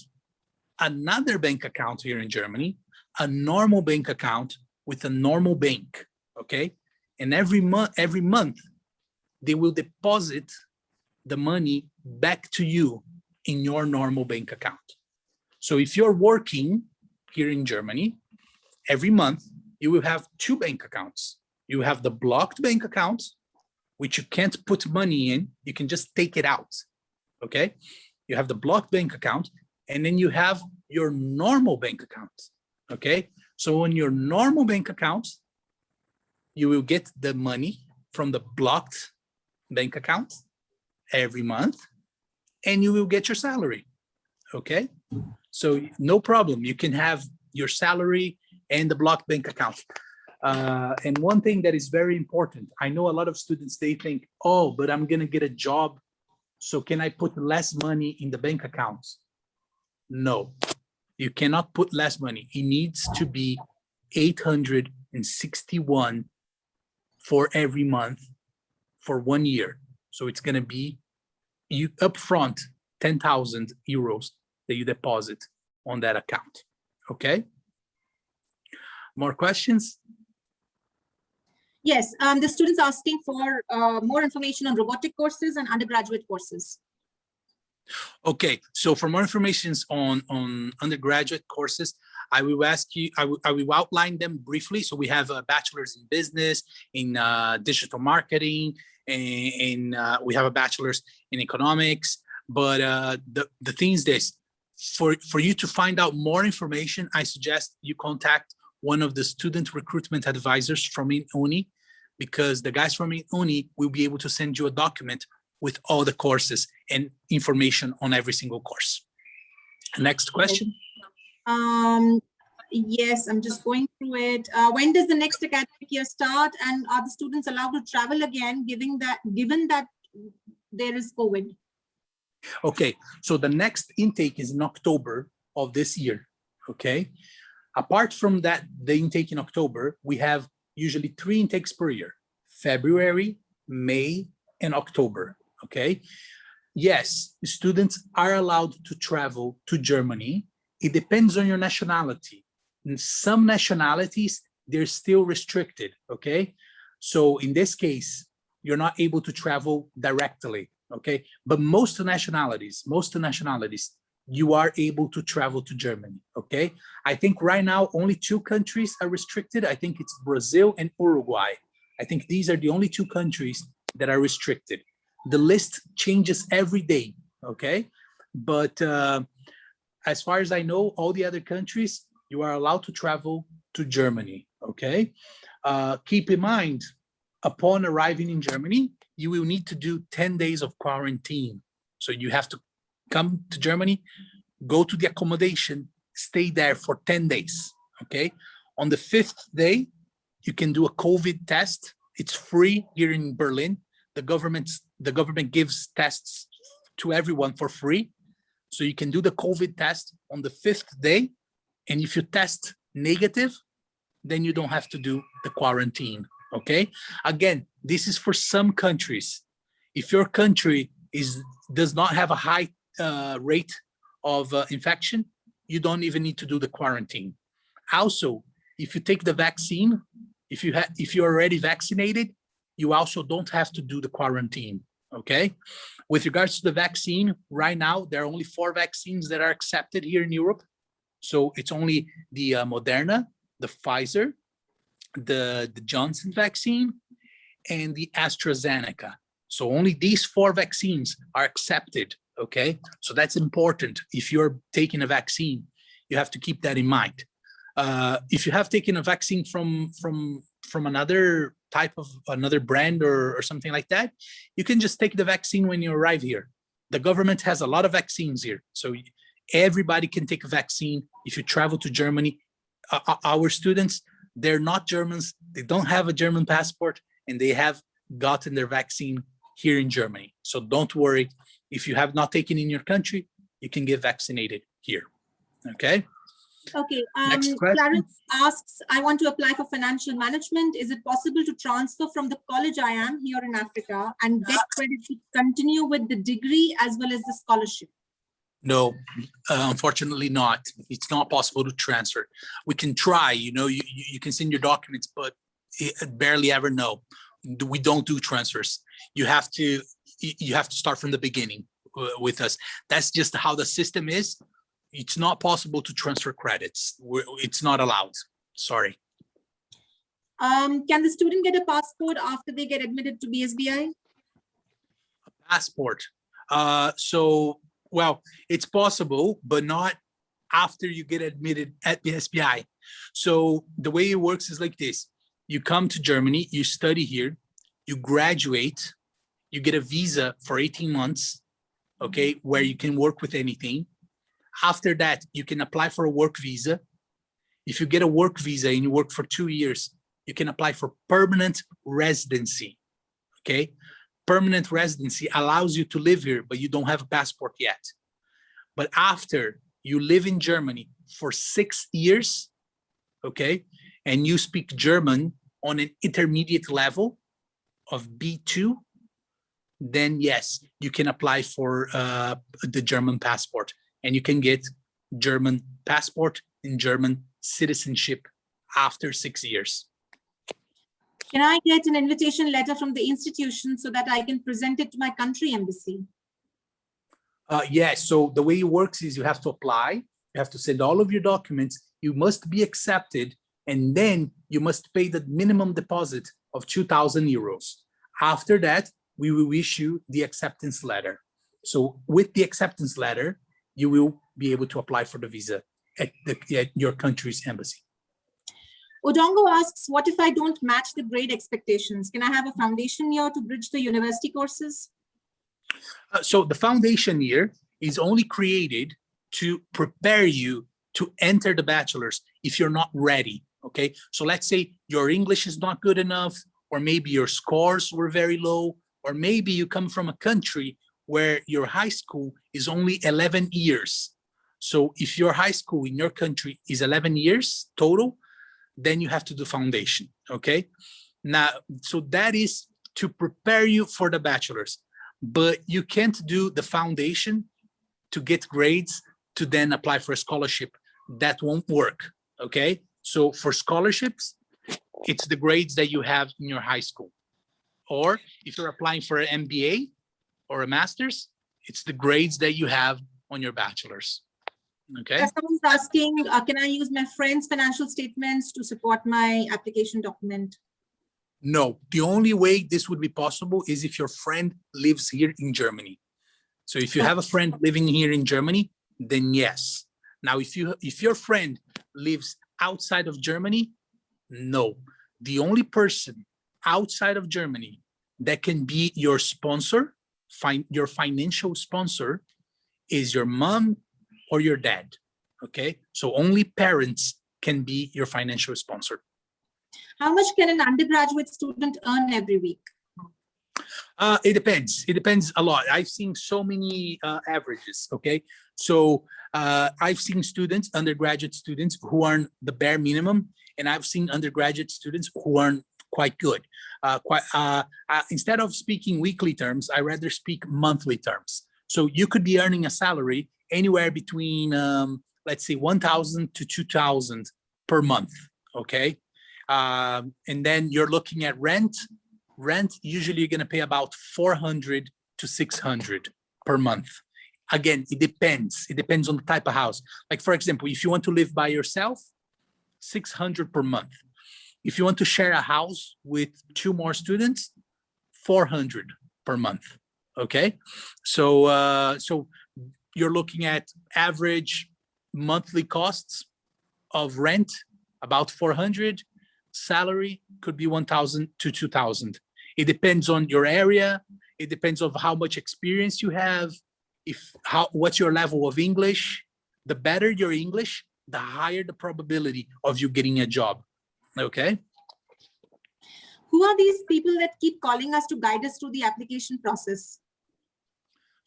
another bank account here in Germany, a normal bank account with a normal bank, okay? And every month, they will deposit the money back to you in your normal bank account. So if you're working here in Germany, every month, you will have two bank accounts. You have the blocked bank account, which you can't put money in, you can just take it out, okay? You have the blocked bank account, and then you have your normal bank account, okay? So on your normal bank account, you will get the money from the blocked bank account every month, and you will get your salary, okay? So no problem, you can have your salary and the blocked bank account. And one thing that is very important, I know a lot of students, they think, oh, but I'm gonna get a job, so can I put less money in the bank accounts? No, you cannot put less money. It needs to be 861 for every month for 1 year. So it's gonna be you upfront 10,000 euros that you deposit on that account. Okay. More questions? Yes, the students asking for more information on robotic courses and undergraduate courses. Okay, so for more information on undergraduate courses, I will ask you, I will outline them briefly. So we have a bachelor's in business, in digital marketing, and we have a bachelor's in economics. But the thing is this, for you to find out more information, I suggest you contact one of the student recruitment advisors from Inuni, because the guys from Inuni will be able to send you a document with all the courses and information on every single course. Next question. Yes, I'm just going through it. When does the next academic year start, and are the students allowed to travel again, given that there is COVID? Okay, so the next intake is in October of this year. Okay, apart from that, the intake in October, we have usually 3 intakes per year: February, May, and October. Okay, yes, students are allowed to travel to Germany. It depends on your nationality. In some nationalities, they're still restricted. Okay, so in this case, you're not able to travel directly. Okay, but most nationalities, you are able to travel to Germany. Okay, I think right now only 2 countries are restricted. I think it's Brazil and Uruguay. I think these are the only 2 countries that are restricted. The list changes every day. Okay, but as far as I know, all the other countries, you are allowed to travel to Germany. Okay, keep in mind, upon arriving in Germany, you will need to do 10 days of quarantine. So you have to come to Germany, go to the accommodation, stay there for 10 days, okay? On the 5th day, you can do a COVID test. It's free here in Berlin. The government gives tests to everyone for free. So you can do the COVID test on the 5th day. And if you test negative, then you don't have to do the quarantine, okay? Again, this is for some countries. If your country does not have a high rate of infection, you don't even need to do the quarantine. Also, if you take the vaccine, if you're already vaccinated, you also don't have to do the quarantine, okay? With regards to the vaccine, right now, there are only 4 vaccines that are accepted here in Europe. So it's only the Moderna, the Pfizer, the Johnson vaccine, and the AstraZeneca. So only these 4 vaccines are accepted, okay? So that's important. If you're taking a vaccine, you have to keep that in mind. If you have taken a vaccine from another type of another brand or something like that, you can just take the vaccine when you arrive here. The government has a lot of vaccines here. So everybody can take a vaccine. If you travel to Germany, our students, they're not Germans, they don't have a German passport, and they have gotten their vaccine here in Germany. So don't worry, if you have not taken in your country, you can get vaccinated here, okay? Okay, Next question. Clarence asks, I want to apply for financial management. Is it possible to transfer from the college I am here in Africa and get credit to continue with the degree as well as the scholarship? No, unfortunately not. It's not possible to transfer. We can try, you can send your documents, but barely ever no. We don't do transfers. You have to start from the beginning with us. That's just how the system is. It's not possible to transfer credits. It's not allowed. Sorry. Can the student get a passport after they get admitted to BSBI? A passport. Well, it's possible, but not after you get admitted at BSBI. So the way it works is like this. You come to Germany, you study here, you graduate, you get a visa for 18 months, okay, where you can work with anything. After that, you can apply for a work visa. If you get a work visa and you work for 2 years, you can apply for permanent residency, okay? Permanent residency allows you to live here, but you don't have a passport yet. But after you live in Germany for 6 years, okay, and you speak German on an intermediate level of B2, then yes, you can apply for the German passport, and you can get German passport and German citizenship after 6 years. Can I get an invitation letter from the institution so that I can present it to my country embassy? Yes, so the way it works is you have to apply, you have to send all of your documents, you must be accepted, and then you must pay the minimum deposit of 2,000 euros. After that, we will issue the acceptance letter. So with the acceptance letter, you will be able to apply for the visa at your country's embassy. Odongo asks, what if I don't match the grade expectations? Can I have a foundation year to bridge the university courses? So the foundation year is only created to prepare you to enter the bachelor's if you're not ready, okay? So let's say your English is not good enough, or maybe your scores were very low, or maybe you come from a country where your high school is only 11 years. So if your high school in your country is 11 years total, then you have to do foundation, okay? Now, so that is to prepare you for the bachelor's, but you can't do the foundation to get grades to then apply for a scholarship. That won't work, okay? So for scholarships, it's the grades that you have in your high school. Or if you're applying for an MBA or a master's, it's the grades that you have on your bachelor's. Okay. Someone's asking, can I use my friend's financial statements to support my application document? No, the only way this would be possible is if your friend lives here in Germany. So if you have a friend living here in Germany, then yes. Now, if your friend lives outside of Germany, no. The only person outside of Germany that can be your sponsor, your financial sponsor, is your mom or your dad, okay? So only parents can be your financial sponsor. How much can an undergraduate student earn every week? It depends. It depends a lot. I've seen so many averages, okay? So I've seen students, undergraduate students, who earn the bare minimum, and I've seen undergraduate students who earn quite good. Instead of speaking weekly terms, I rather speak monthly terms. So you could be earning a salary anywhere between, let's say, 1,000 to 2,000 per month, okay? And then you're looking at rent. Rent, usually you're gonna pay about 400 to 600 per month. Again, it depends. It depends on the type of house. Like, for example, if you want to live by yourself, 600 per month. If you want to share a house with 2 more students, 400 per month, okay? So, so you're looking at average monthly costs of rent, about 400, salary could be 1,000 to 2,000. It depends on your area. It depends on how much experience you have, what's your level of English. The better your English, the higher the probability of you getting a job, okay? Who are these people that keep calling us to guide us through the application process?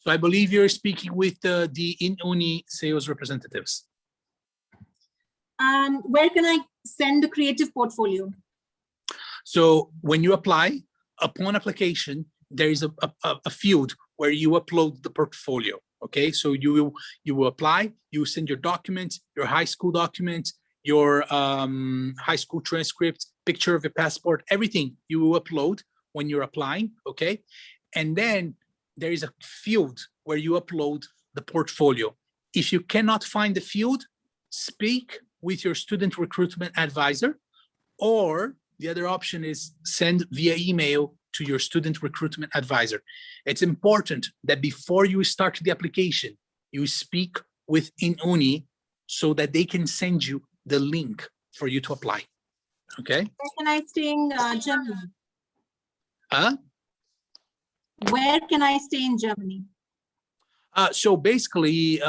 So I believe you're speaking with the Inuni sales representatives. Where can I send the creative portfolio? So when you apply, upon application, there is a field where you upload the portfolio, okay? So you will apply, you send your documents, your high school documents, your high school transcript, picture of your passport, everything you will upload when you're applying, okay? And then there is a field where you upload the portfolio. If you cannot find the field, speak with your student recruitment advisor, or the other option is send via email to your student recruitment advisor. It's important that before you start the application, you speak with Inuni so that they can send you the link for you to apply, okay? Where can I stay in Germany? Huh? Where can I stay in Germany? So basically,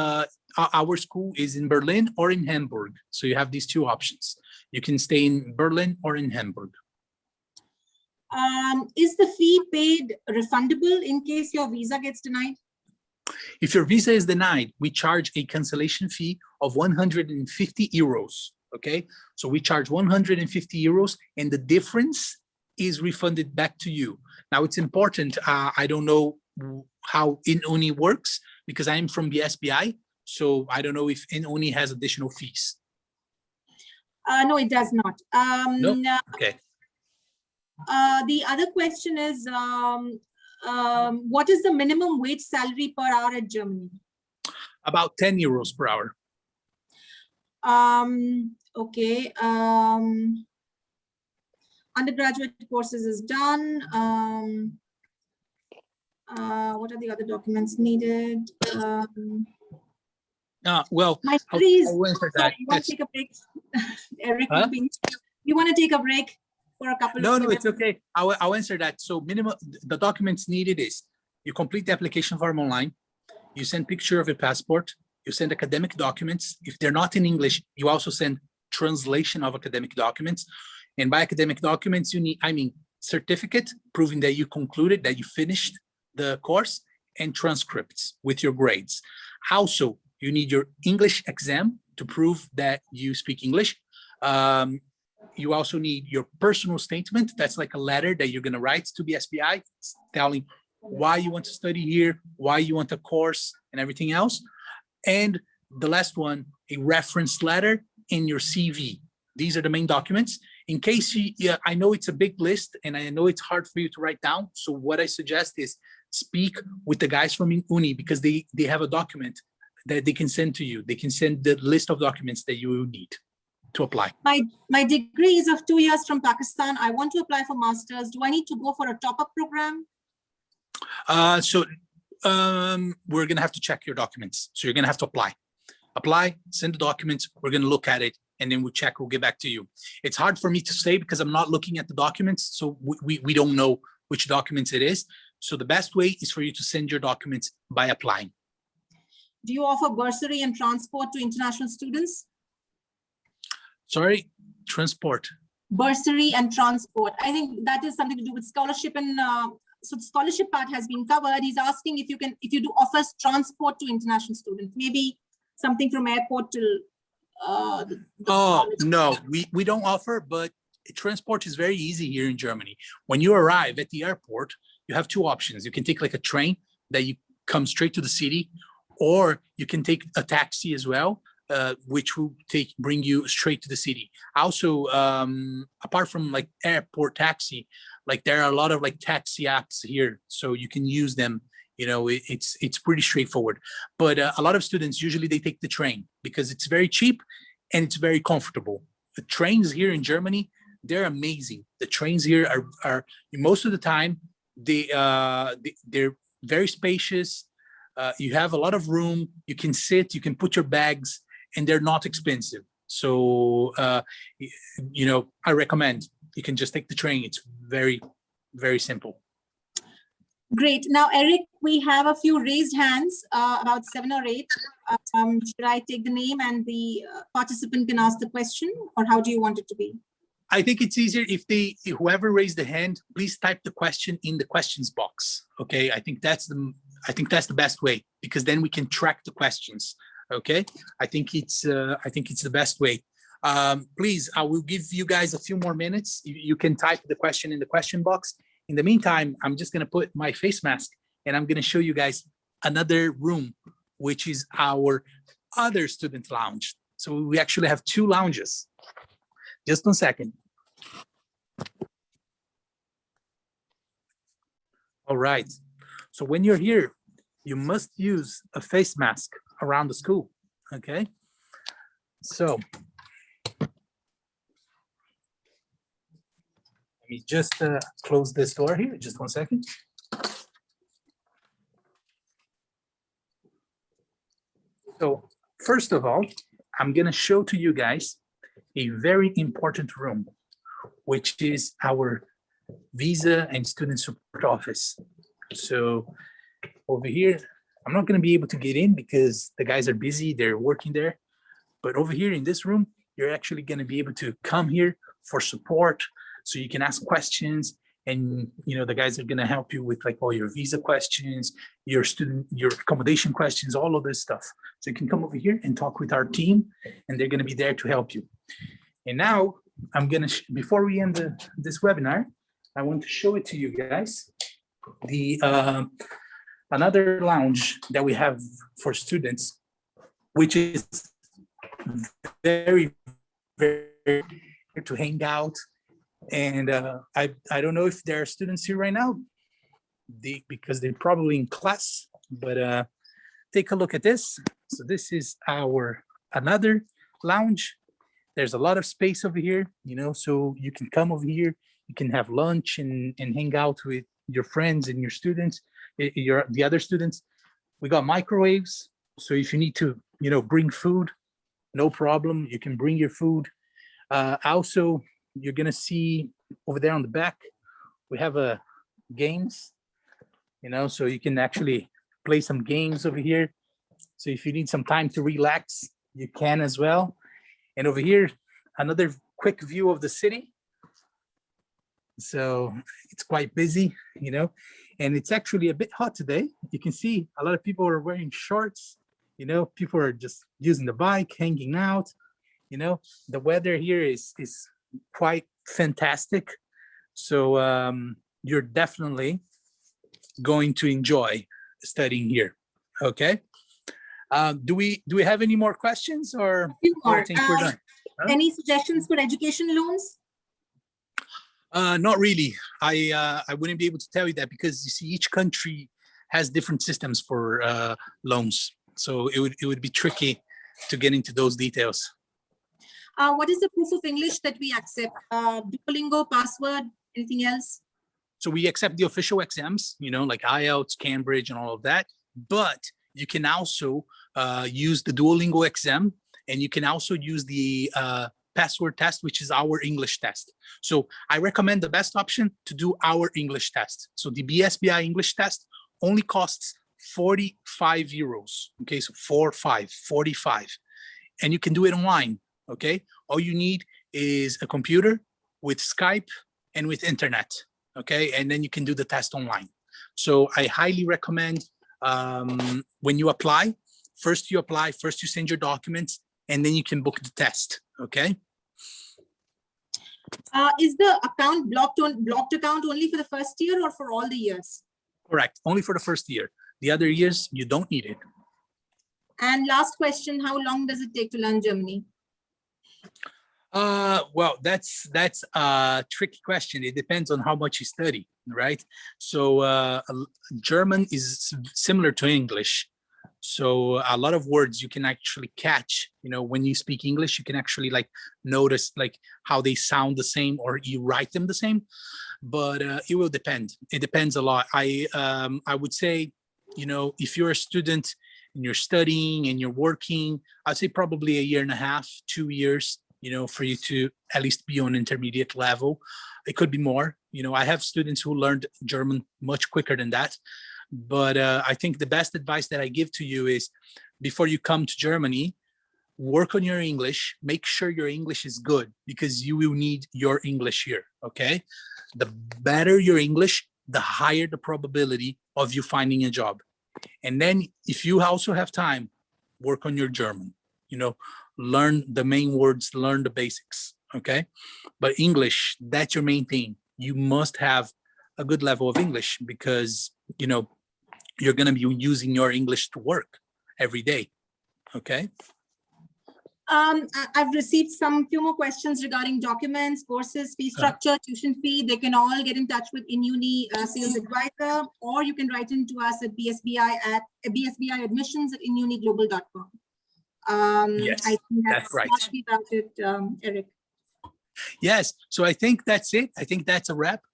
our school is in Berlin or in Hamburg. So you have these two options. You can stay in Berlin or in Hamburg. Is the fee paid refundable in case your visa gets denied? If your visa is denied, we charge a cancellation fee of 150 euros. Okay, so we charge 150 euros and the difference is refunded back to you. Now it's important, I don't know how Inuni works because I'm from BSBI, so I don't know if Inuni has additional fees. No, it does not. No? Okay. The other question is, what is the minimum wage salary per hour at Germany? About 10 euros per hour. Okay. Undergraduate courses is done. What are the other documents needed? Well, my please. I'll answer that. You want to take a break? Eric, Huh? You want to take a break for a couple No, of no, minutes? it's okay. I'll answer that. So minimum, the documents needed is you complete the application form online, you send picture of your passport, you send academic documents. If they're not in English, you also send translation of academic documents. And by academic documents, you need, certificate proving that you concluded, that you finished the course, and transcripts with your grades. Also, you need your English exam to prove that you speak English. You also need your personal statement. That's like a letter that you're going to write to BSBI telling why you want to study here, why you want a course, and everything else. And the last one, a reference letter in your CV. These are the main documents. In case I know it's a big list and I know it's hard for you to write down. So what I suggest is speak with the guys from Inuni because they have a document that they can send to you. They can send the list of documents that you will need to apply. My degree is of 2 years from Pakistan. I want to apply for master's. Do I need to go for a top-up program? We're going to have to check your documents. So you're going to have to apply, send the documents. We're going to look at it and then we'll check, we'll get back to you. It's hard for me to say because I'm not looking at the documents. So we don't know which documents it is. So the best way is for you to send your documents by applying. Do you offer bursary and transport to international students? Sorry, transport. Bursary and transport. I think that is something to do with scholarship, and so the scholarship part has been covered. He's asking if you do offer transport to international students, maybe something from airport till. No, we don't offer, but transport is very easy here in Germany. When you arrive at the airport, you have two options. You can take like a train that you come straight to the city, or you can take a taxi as well, which will bring you straight to the city. Also, apart from like airport taxi, like there are a lot of like taxi apps here, so you can use them. You know, it's pretty straightforward. But a lot of students usually they take the train because it's very cheap and it's very comfortable. The trains here in Germany, they're amazing. The trains here are most of the time they're very spacious. You have a lot of room. You can sit. You can put your bags. And they're not expensive. So, you know, I recommend you can just take the train. It's very, very simple. Great. Now, Eric, we have a few raised hands, about 7 or 8. Should I take the name and the participant can ask the question, or how do you want it to be? I think it's easier if whoever raised the hand, please type the question in the questions box. Okay, I think that's the best way because then we can track the questions. Okay, I think it's the best way. Please, I will give you guys a few more minutes. You can type the question in the question box. In the meantime, I'm just gonna put my face mask and I'm gonna show you guys another room, which is our other student lounge. So we actually have 2 lounges. Just 1 second. All right. So when you're here, you must use a face mask around the school, okay? So let me just close this door here, just 1 second. So first of all, I'm gonna show to you guys a very important room, which is our visa and student support office. So over here, I'm not going to be able to get in because the guys are busy, they're working there. But over here in this room, you're actually going to be able to come here for support, so you can ask questions, and the guys are going to help you with like all your visa questions, your accommodation questions, all of this stuff. So you can come over here and talk with our team, and they're going to be there to help you. And now I'm going to, before we end this webinar, I want to show it to you guys. Another lounge that we have for students, which is very, very to hang out. And I don't know if there are students here right now, because they're probably in class, but take a look at this. So this is another lounge. There's a lot of space over here, so you can come over here, you can have lunch and hang out with your friends and your students, the other students. We got microwaves, so if you need to, bring food, no problem, you can bring your food. Also, you're gonna see over there on the back, we have games, so you can actually play some games over here. So if you need some time to relax, you can as well. And over here, another quick view of the city. So it's quite busy, and it's actually a bit hot today. You can see a lot of people are wearing shorts, people are just using the bike, hanging out. The weather here is quite fantastic. So you're definitely going to enjoy studying here. Okay. Do we have any more questions, or I think we're done? Huh? Any suggestions for education loans? Not really. I wouldn't be able to tell you that, because you see each country has different systems for loans. So it would be tricky to get into those details. What is the proof of English that we accept? Duolingo, password, anything else? So we accept the official exams, like IELTS, Cambridge, and all of that. But you can also use the Duolingo exam, and you can also use the password test, which is our English test. So I recommend the best option to do our English test. So the BSBI English test only costs 45 euros. Okay, so 45. And you can do it online. Okay, all you need is a computer with Skype and with internet. Okay, and then you can do the test online. So I highly recommend when you apply, first you send your documents, and then you can book the test. Okay. Is the account blocked account only for the first year or for all the years? Correct. Only for the first year. The other years, you don't need it. And last question, how long does it take to learn Germany? Well, that's a tricky question. It depends on how much you study, right? So German is similar to English. So a lot of words you can actually catch, when you speak English, you can actually like notice like how they sound the same, or you write them the same, but it will depend. It depends a lot. I would say, if you're a student and you're studying and you're working, I'd say probably a year and a half, 2 years, for you to at least be on intermediate level. It could be more. I have students who learned German much quicker than that. But I think the best advice that I give to you is, before you come to Germany, work on your English, make sure your English is good, because you will need your English here, okay? The better your English, the higher the probability of you finding a job. And then if you also have time, work on your German, learn the main words, learn the basics, okay? But English, that's your main thing. You must have a good level of English, because, you're going to be using your English to work every day. Okay. I've received few more questions regarding documents, courses, fee structure, tuition fee. They can all get in touch with Inuni sales advisor, or you can write into us at BSBI admissions@inuniglobal.com. Yes, I think that's right. About it, Eric. Yes. So I think that's it. I think that's a wrap.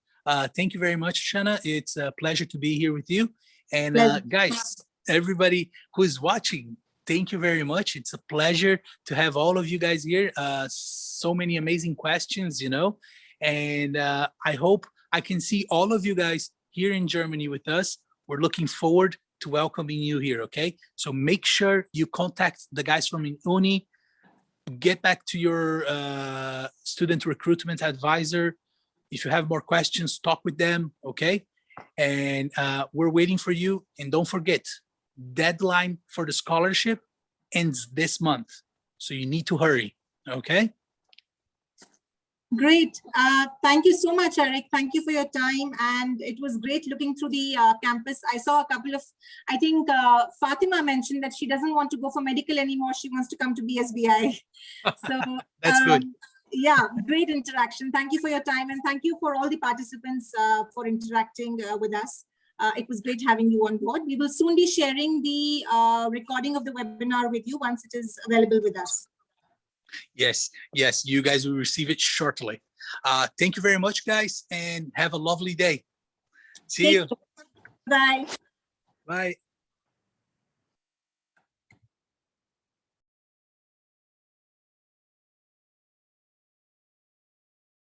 Thank you very much, Shana. It's a pleasure to be here with you. And guys, everybody who is watching, thank you very much. It's a pleasure to have all of you guys here. So many amazing questions, and I hope I can see all of you guys here in Germany with us. We're looking forward to welcoming you here, okay? So make sure you contact the guys from Inuni, get back to your student recruitment advisor. If you have more questions, talk with them, okay? And we're waiting for you. And don't forget, deadline for the scholarship ends this month. So you need to hurry, okay? Great. Thank you so much, Eric. Thank you for your time. And it was great looking through the campus. I saw a couple of, I think Fatima mentioned that she doesn't want to go for medical anymore. She wants to come to BSBI. So that's good. Yeah, great interaction. Thank you for your time. And thank you for all the participants for interacting with us. It was great having you on board. We will soon be sharing the recording of the webinar with you once it is available with us. Yes, yes, you guys will receive it shortly. Thank you very much, guys, and have a lovely day. See you. Bye. Bye.